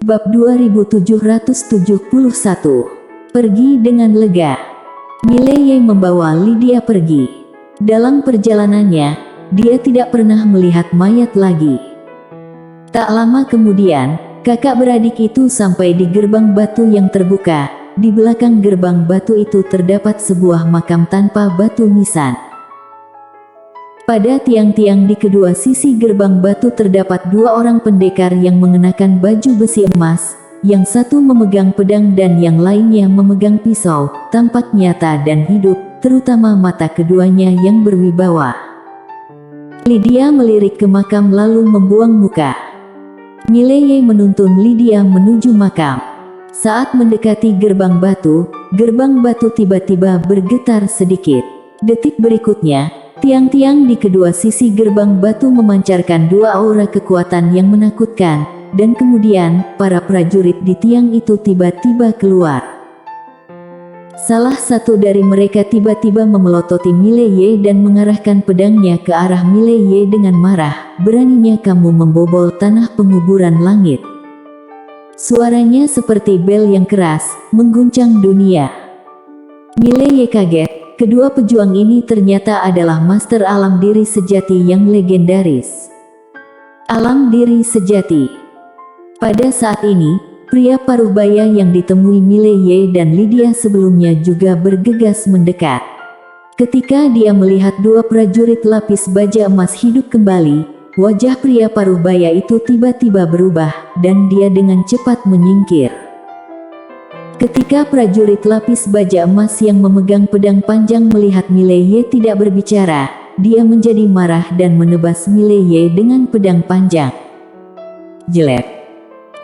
Bab 2771. Pergi dengan lega. Mileye membawa Lydia pergi. Dalam perjalanannya, dia tidak pernah melihat mayat lagi. Tak lama kemudian, kakak beradik itu sampai di gerbang batu yang terbuka. Di belakang gerbang batu itu terdapat sebuah makam tanpa batu nisan. Pada tiang-tiang di kedua sisi gerbang batu terdapat dua orang pendekar yang mengenakan baju besi emas, yang satu memegang pedang dan yang lainnya memegang pisau, tampak nyata dan hidup, terutama mata keduanya yang berwibawa. Lydia melirik ke makam lalu membuang muka. Mileye menuntun Lydia menuju makam. Saat mendekati gerbang batu tiba-tiba bergetar sedikit. Detik berikutnya, tiang-tiang di kedua sisi gerbang batu memancarkan dua aura kekuatan yang menakutkan, dan kemudian, para prajurit di tiang itu tiba-tiba keluar. Salah satu dari mereka tiba-tiba memelototi Mileye dan mengarahkan pedangnya ke arah Mileye dengan marah, "Beraninya kamu membobol tanah penguburan langit." Suaranya seperti bel yang keras, mengguncang dunia. Mileye kaget. Kedua pejuang ini ternyata adalah master alam diri sejati yang legendaris. Alam diri sejati. Pada saat ini, pria paruh baya yang ditemui Mileye dan Lydia sebelumnya juga bergegas mendekat. Ketika dia melihat dua prajurit lapis baja emas hidup kembali, wajah pria paruh baya itu tiba-tiba berubah, dan dia dengan cepat menyingkir. Ketika prajurit lapis baja emas yang memegang pedang panjang melihat Mileye tidak berbicara, dia menjadi marah dan menebas Mileye dengan pedang panjang. Jelek.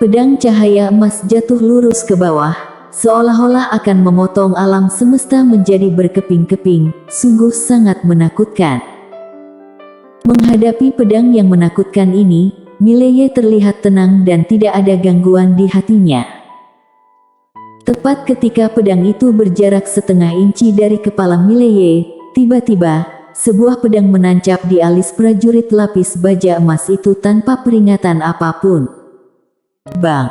Pedang cahaya emas jatuh lurus ke bawah, seolah-olah akan memotong alam semesta menjadi berkeping-keping, sungguh sangat menakutkan. Menghadapi pedang yang menakutkan ini, Mileye terlihat tenang dan tidak ada gangguan di hatinya. Tepat ketika pedang itu berjarak setengah inci dari kepala Mileye, tiba-tiba, sebuah pedang menancap di alis prajurit lapis baja emas itu tanpa peringatan apapun. Bang!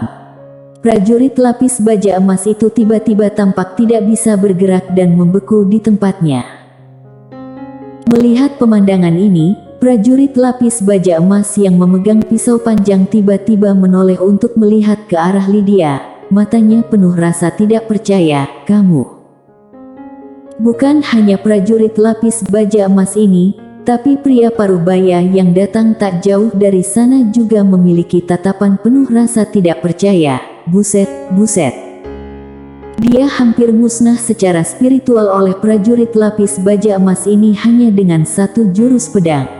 Prajurit lapis baja emas itu tiba-tiba tampak tidak bisa bergerak dan membeku di tempatnya. Melihat pemandangan ini, prajurit lapis baja emas yang memegang pisau panjang tiba-tiba menoleh untuk melihat ke arah Lydia. Matanya penuh rasa tidak percaya. "Kamu..." Bukan hanya prajurit lapis baja emas ini, tapi pria paruh-baya yang datang tak jauh dari sana juga memiliki tatapan penuh rasa tidak percaya. Buset, buset. Dia hampir musnah secara spiritual oleh prajurit lapis baja emas ini hanya dengan satu jurus pedang.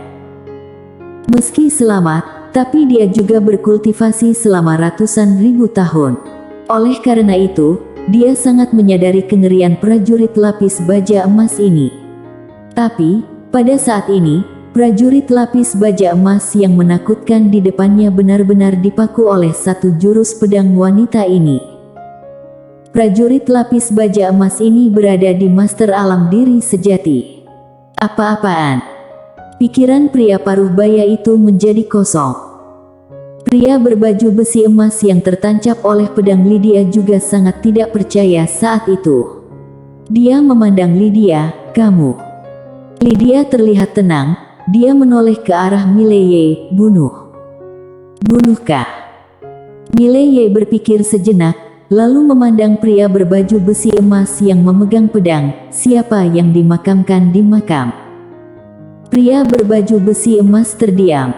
Meski selamat, tapi dia juga berkultivasi selama ratusan ribu tahun. Oleh karena itu, dia sangat menyadari kengerian prajurit lapis baja emas ini. Tapi, pada saat ini, prajurit lapis baja emas yang menakutkan di depannya benar-benar dipaku oleh satu jurus pedang wanita ini. Prajurit lapis baja emas ini berada di master alam diri sejati. Apa-apaan? Pikiran pria paruh baya itu menjadi kosong. Pria berbaju besi emas yang tertancap oleh pedang Lydia juga sangat tidak percaya saat itu. Dia memandang Lydia. "Kamu..." Lydia terlihat tenang, dia menoleh ke arah Mileye. "Bunuh." "Bunuhkah?" Mileye berpikir sejenak, lalu memandang pria berbaju besi emas yang memegang pedang. Siapa yang dimakamkan di makam? Pria berbaju besi emas terdiam.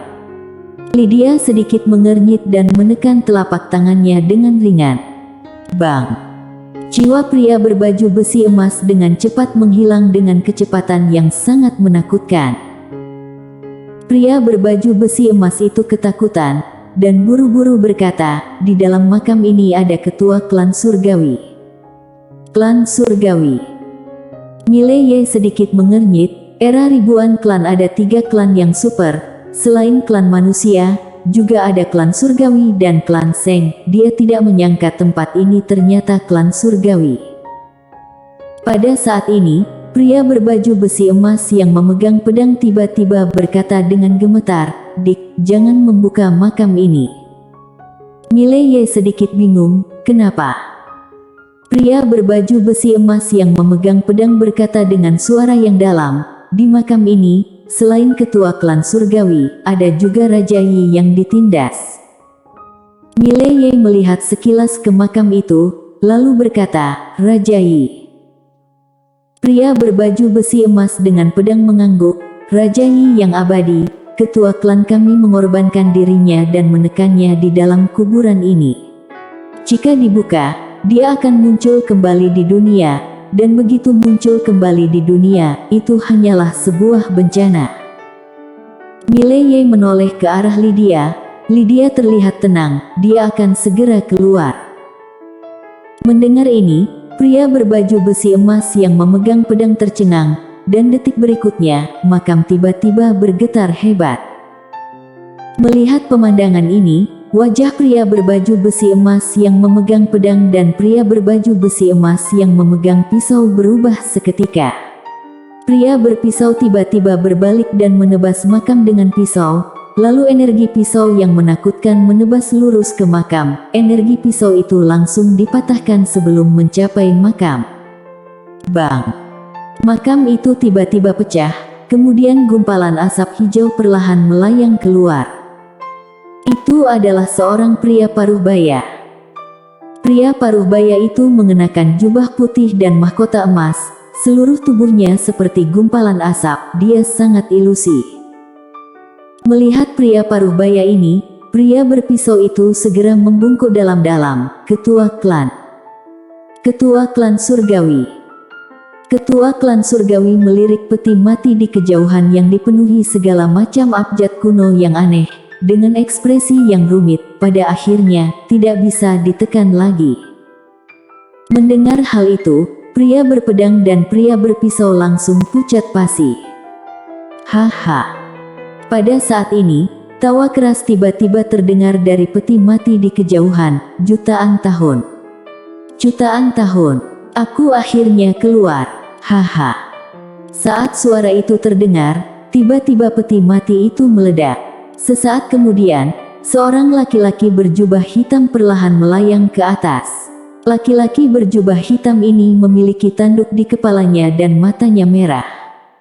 Lydia sedikit mengernyit dan menekan telapak tangannya dengan ringan. Bang! Jiwa pria berbaju besi emas dengan cepat menghilang dengan kecepatan yang sangat menakutkan. Pria berbaju besi emas itu ketakutan, dan buru-buru berkata, "Di dalam makam ini ada ketua klan surgawi." Klan surgawi. Mileye sedikit mengernyit. Era ribuan klan ada 3 klan yang super. Selain klan manusia, juga ada klan surgawi dan klan Seng. Dia tidak menyangka tempat ini ternyata klan surgawi. Pada saat ini, pria berbaju besi emas yang memegang pedang tiba-tiba berkata dengan gemetar, "Dik, jangan membuka makam ini." Mileye sedikit bingung, kenapa? Pria berbaju besi emas yang memegang pedang berkata dengan suara yang dalam, di makam ini, selain ketua klan surgawi, ada juga Raja Yi yang ditindas. Mileye melihat sekilas ke makam itu, lalu berkata, Raja Yi. Pria berbaju besi emas dengan pedang mengangguk, Raja Yi yang abadi, ketua klan kami mengorbankan dirinya dan menekannya di dalam kuburan ini. Jika dibuka, dia akan muncul kembali di dunia, dan begitu muncul kembali di dunia, itu hanyalah sebuah bencana. Mileye menoleh ke arah Lydia. Lydia terlihat tenang, dia akan segera keluar. Mendengar ini, pria berbaju besi emas yang memegang pedang tercengang, dan detik berikutnya, makam tiba-tiba bergetar hebat. Melihat pemandangan ini, wajah pria berbaju besi emas yang memegang pedang dan pria berbaju besi emas yang memegang pisau berubah seketika. Pria berpisau tiba-tiba berbalik dan menebas makam dengan pisau, lalu energi pisau yang menakutkan menebas lurus ke makam. Energi pisau itu langsung dipatahkan sebelum mencapai makam. Bang! Makam itu tiba-tiba pecah, kemudian gumpalan asap hijau perlahan melayang keluar. Itu adalah seorang pria paruh baya. Pria paruh baya itu mengenakan jubah putih dan mahkota emas, seluruh tubuhnya seperti gumpalan asap, dia sangat ilusi. Melihat pria paruh baya ini, pria berpisau itu segera membungkuk dalam-dalam, Ketua Klan. Ketua Klan Surgawi. Ketua klan surgawi melirik peti mati di kejauhan yang dipenuhi segala macam abjad kuno yang aneh, dengan ekspresi yang rumit, pada akhirnya, tidak bisa ditekan lagi. Mendengar hal itu, pria berpedang dan pria berpisau langsung pucat pasi. Haha. Pada saat ini, tawa keras tiba-tiba terdengar dari peti mati di kejauhan, jutaan tahun. Jutaan tahun. Aku akhirnya keluar, haha. Saat suara itu terdengar, tiba-tiba peti mati itu meledak. Sesaat kemudian, seorang laki-laki berjubah hitam perlahan melayang ke atas. Laki-laki berjubah hitam ini memiliki tanduk di kepalanya dan matanya merah.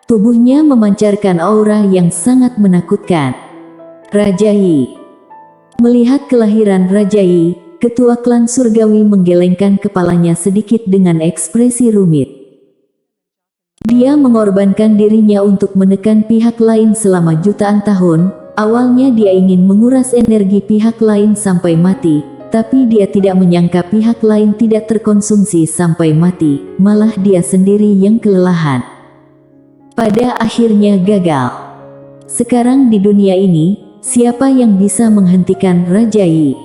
Tubuhnya memancarkan aura yang sangat menakutkan. Raja Yi. Melihat kelahiran Raja Yi, Ketua klan surgawi menggelengkan kepalanya sedikit dengan ekspresi rumit. Dia mengorbankan dirinya untuk menekan pihak lain selama jutaan tahun. Awalnya dia ingin menguras energi pihak lain sampai mati, tapi dia tidak menyangka pihak lain tidak terkonsumsi sampai mati, malah dia sendiri yang kelelahan. Pada akhirnya gagal. Sekarang di dunia ini, siapa yang bisa menghentikan Raja Yi?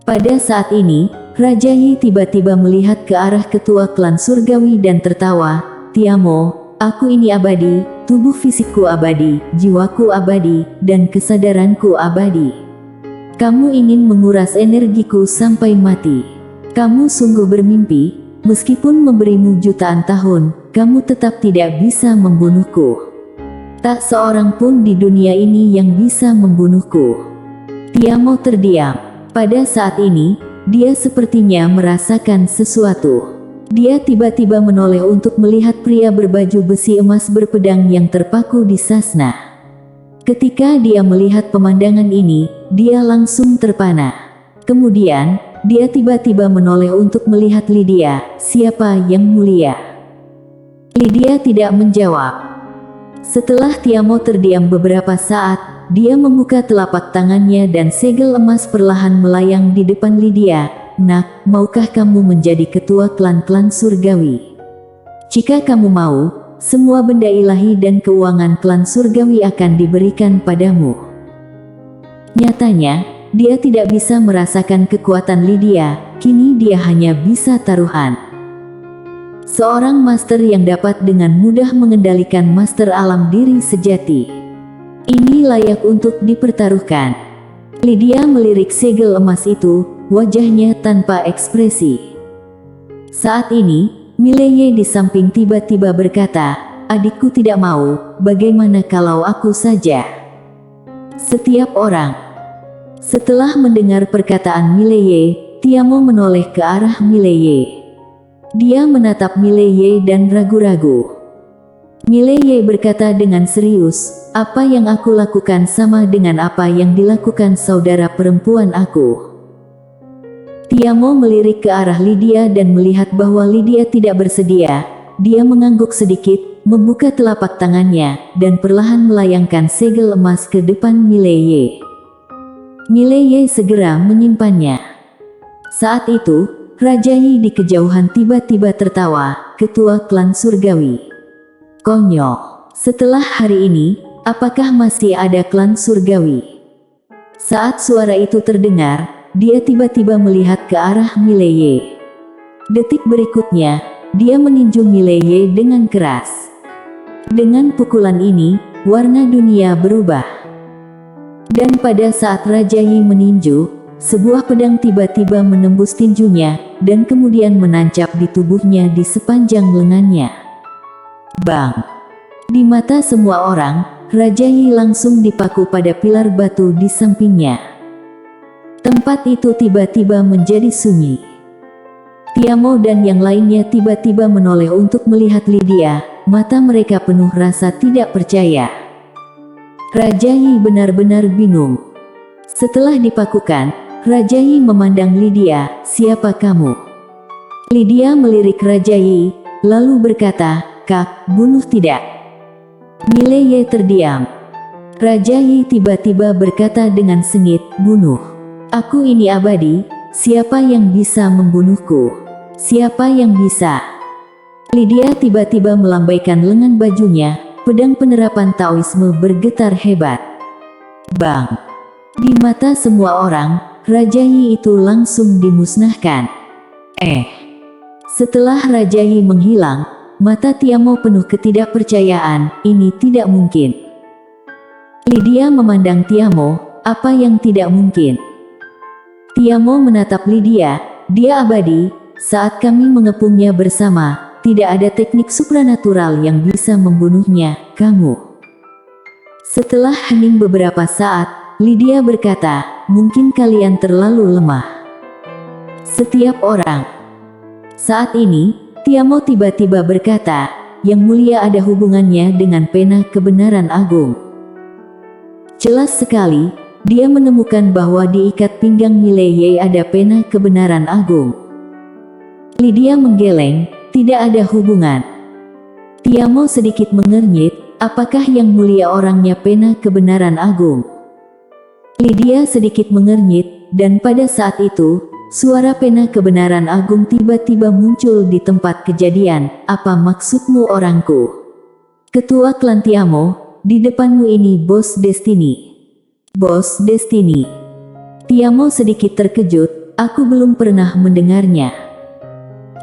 Pada saat ini, Raja Yi tiba-tiba melihat ke arah ketua klan surgawi dan tertawa, Tiamo, aku ini abadi, tubuh fisikku abadi, jiwaku abadi, dan kesadaranku abadi. Kamu ingin menguras energiku sampai mati. Kamu sungguh bermimpi, meskipun memberimu jutaan tahun, kamu tetap tidak bisa membunuhku. Tak seorang pun di dunia ini yang bisa membunuhku. Tiamo terdiam. Pada saat ini, dia sepertinya merasakan sesuatu. Dia tiba-tiba menoleh untuk melihat pria berbaju besi emas berpedang yang terpaku di sasna. Ketika dia melihat pemandangan ini, dia langsung terpana. Kemudian, dia tiba-tiba menoleh untuk melihat Lydia, siapa yang mulia. Lydia tidak menjawab. Setelah Tiamo terdiam beberapa saat, dia membuka telapak tangannya dan segel emas perlahan melayang di depan Lydia. Nak, maukah kamu menjadi ketua klan-klan surgawi? Jika kamu mau, semua benda ilahi dan keuangan klan surgawi akan diberikan padamu. Nyatanya, dia tidak bisa merasakan kekuatan Lydia, kini dia hanya bisa taruhan. Seorang master yang dapat dengan mudah mengendalikan master alam diri sejati. Ini layak untuk dipertaruhkan. Lydia melirik segel emas itu, wajahnya tanpa ekspresi. Saat ini, Mileye di samping tiba-tiba berkata, adikku tidak mau, bagaimana kalau aku saja? Setiap orang Setelah mendengar perkataan Mileye, Tiamo menoleh ke arah Mileye. Dia menatap Mileye dan ragu-ragu. Mileye berkata dengan serius, "Apa yang aku lakukan sama dengan apa yang dilakukan saudara perempuan aku." Tiamo melirik ke arah Lydia dan melihat bahwa Lydia tidak bersedia. Dia mengangguk sedikit, membuka telapak tangannya, dan perlahan melayangkan segel emas ke depan Mileye. Mileye segera menyimpannya. Saat itu, Raja Yi di kejauhan tiba-tiba tertawa, ketua klan surgawi. "Konyol. Setelah hari ini, apakah masih ada klan surgawi?" Saat suara itu terdengar, dia tiba-tiba melihat ke arah Mileye. Detik berikutnya, dia meninju Mileye dengan keras. Dengan pukulan ini, warna dunia berubah. Dan pada saat Raja Yi meninju, sebuah pedang tiba-tiba menembus tinjunya, dan kemudian menancap di tubuhnya di sepanjang lengannya. Bang! Di mata semua orang, Raja Yi langsung dipaku pada pilar batu di sampingnya. Tempat itu tiba-tiba menjadi sunyi. Tiamo dan yang lainnya tiba-tiba menoleh untuk melihat Lydia, mata mereka penuh rasa tidak percaya. Raja Yi benar-benar bingung. Setelah dipakukan, Raja Yi memandang Lydia, "Siapa kamu?" Lydia melirik Raja Yi, lalu berkata, "Kak, bunuh tidak." Mileye terdiam. Raja Yi tiba-tiba berkata dengan sengit, "Bunuh. Aku ini abadi, siapa yang bisa membunuhku? Siapa yang bisa?" Lydia tiba-tiba melambaikan lengan bajunya, pedang penerapan Taoisme bergetar hebat. Bang! Di mata semua orang, Raja Yi itu langsung dimusnahkan. Setelah Raja Yi menghilang, mata Tiamo penuh ketidakpercayaan, ini tidak mungkin. Lydia memandang Tiamo, apa yang tidak mungkin? Tiamo menatap Lydia, dia abadi, saat kami mengepungnya bersama, tidak ada teknik supranatural yang bisa membunuhnya, kamu. Setelah hening beberapa saat, Lydia berkata, "Mungkin kalian terlalu lemah." Setiap orang. Saat ini, Tiamo tiba-tiba berkata, "Yang mulia ada hubungannya dengan pena kebenaran agung." Jelas sekali, dia menemukan bahwa di ikat pinggang Mileye ada pena kebenaran agung. Lydia menggeleng, tidak ada hubungan. Tiamo sedikit mengernyit, apakah yang mulia orangnya pena kebenaran agung? Lydia sedikit mengernyit, dan pada saat itu, suara pena kebenaran agung tiba-tiba muncul di tempat kejadian. "Apa maksudmu orangku?" "Ketua klan Tiamo, di depanmu ini Bos Destiny." "Bos Destiny?" Tiamo sedikit terkejut, "Aku belum pernah mendengarnya."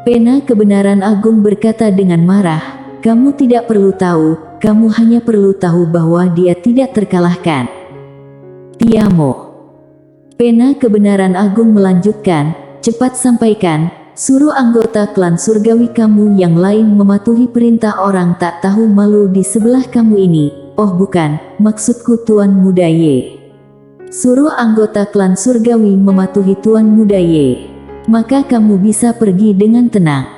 Pena kebenaran agung berkata dengan marah, "Kamu tidak perlu tahu, kamu hanya perlu tahu bahwa dia tidak terkalahkan." Tiamo. Pena kebenaran agung melanjutkan, "Cepat sampaikan, suruh anggota klan surgawi kamu yang lain mematuhi perintah orang tak tahu malu di sebelah kamu ini." "Oh bukan, maksudku Tuan Muda Ye." "Suruh anggota klan surgawi mematuhi Tuan Muda Ye. Maka kamu bisa pergi dengan tenang."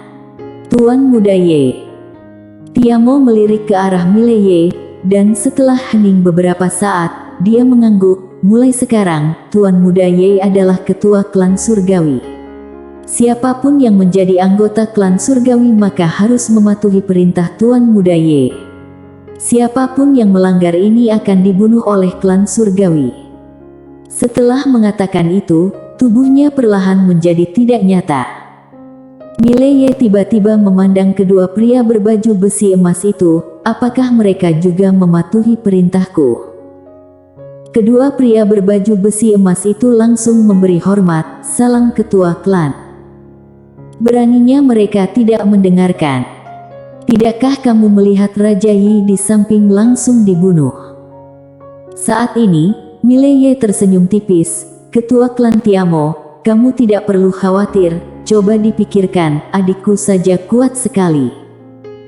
"Tuan Muda Ye." Tiamo melirik ke arah Mileye, dan setelah hening beberapa saat, dia mengangguk, "Mulai sekarang, Tuan Muda Ye adalah ketua klan surgawi. Siapapun yang menjadi anggota klan surgawi maka harus mematuhi perintah Tuan Muda Ye. Siapapun yang melanggar ini akan dibunuh oleh klan surgawi." Setelah mengatakan itu, tubuhnya perlahan menjadi tidak nyata. Mileye tiba-tiba memandang kedua pria berbaju besi emas itu, "Apakah mereka juga mematuhi perintahku?" Kedua pria berbaju besi emas itu langsung memberi hormat, "Salam ketua klan." Beraninya mereka tidak mendengarkan. "Tidakkah kamu melihat Raja Yi di samping langsung dibunuh?" Saat ini, Mileye tersenyum tipis, "Ketua klan Tiamo, kamu tidak perlu khawatir, coba dipikirkan, adikku saja kuat sekali.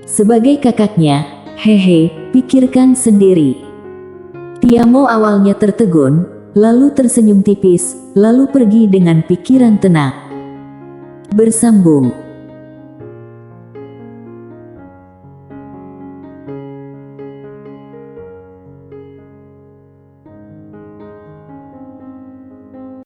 Sebagai kakaknya, hehe, pikirkan sendiri." Tiamo awalnya tertegun, lalu tersenyum tipis, lalu pergi dengan pikiran tenang. Bersambung.